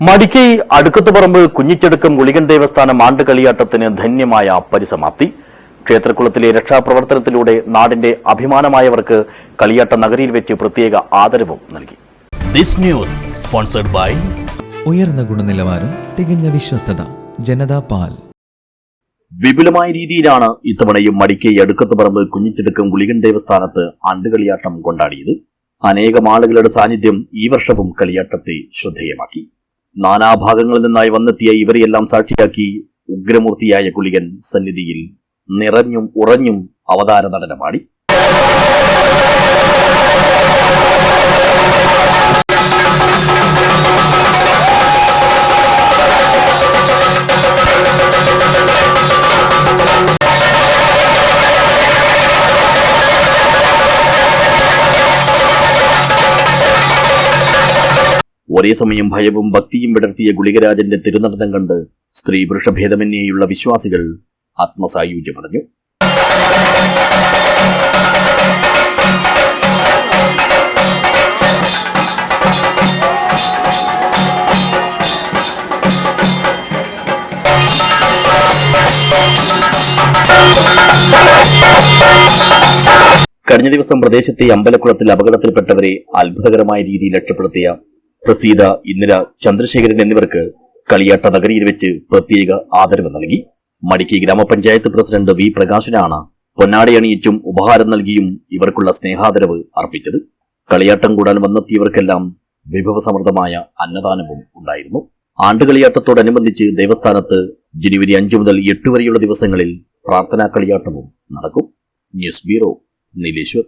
മടിക്കൈ അടുക്കത്തുപറമ്പ് കുഞ്ഞിച്ചെടുക്കം ഗുളികൻ ദേവസ്ഥാനം ആണ്ടുകളിയാട്ടത്തിന് ധന്യമായ പരിസമാപ്തി. ക്ഷേത്രക്കുളത്തിലെ രക്ഷാപ്രവർത്തനത്തിലൂടെ നാടിന്റെ അഭിമാനമായവർക്ക് കളിയാട്ട നഗരിയിൽ വെച്ച് പ്രത്യേക ആദരവും നൽകി. ദിസ് ന്യൂസ് സ്പോൺസർഡ് ബൈ ഉയർന്ന ഗുണനിലവാരം, തികഞ്ഞ വിശ്വസ്തത, ജനതാ പാൽ. വിപുലമായ രീതിയിലാണ് ഇത്തവണയും മടിക്കൈ അടുക്കത്തുപറമ്പ് കുഞ്ഞിച്ചെടുക്കം ഗുളികൻ ദേവസ്ഥാനത്ത് ആണ്ടുകളിയാട്ടം കൊണ്ടാടിയത്. അനേകം ആളുകളുടെ സാന്നിധ്യം ഈ വർഷവും കളിയാട്ടത്തെ ശ്രദ്ധേയമാക്കി. നാനാഭാഗങ്ങളിൽ നിന്നായി വന്നെത്തിയ ഇവരെയെല്ലാം സാക്ഷിയാക്കി ഉഗ്രമൂർത്തിയായ ഗുളികൻ സന്നിധിയിൽ നിറഞ്ഞും ഉറഞ്ഞും അവതാര നടനമാടി. ഒരേ സമയം ഭയവും ഭക്തിയും വിടർത്തിയ ഗുളികരാജന്റെ തിരുനടനം കണ്ട് സ്ത്രീ പുരുഷഭേദമന്യേയുള്ള വിശ്വാസികൾ ആത്മസായുജ്യമടഞ്ഞു. കഴിഞ്ഞ ദിവസം പ്രദേശത്തെ അമ്പലക്കുളത്തിൽ അപകടത്തിൽപ്പെട്ടവരെ അത്ഭുതകരമായ രീതിയിൽ രക്ഷപ്പെടുത്തിയ പ്രസീത, ഇന്ദിര, ചന്ദ്രശേഖരൻ എന്നിവർക്ക് കളിയാട്ട നഗരിയിൽ വെച്ച് പ്രത്യേക ആദരവ് നൽകി. മടിക്കൈ ഗ്രാമപഞ്ചായത്ത് പ്രസിഡന്റ് വി പ്രകാശനാണ് പൊന്നാടയണിയിച്ചും ഉപഹാരം നൽകിയും ഇവർക്കുള്ള സ്നേഹാദരവ് അർപ്പിച്ചത്. കളിയാട്ടം കൂടാൻ വന്നെത്തിയവർക്കെല്ലാം വിഭവസമൃദ്ധമായ അന്നദാനവും ഉണ്ടായിരുന്നു. ആണ്ടുകളിയാട്ടത്തോടനുബന്ധിച്ച് ദേവസ്ഥാനത്ത് ജനുവരി 5 മുതൽ 8 വരെയുള്ള ദിവസങ്ങളിൽ പ്രാർത്ഥനാ കളിയാട്ടവും നടക്കും. News bureau, Nileshwar.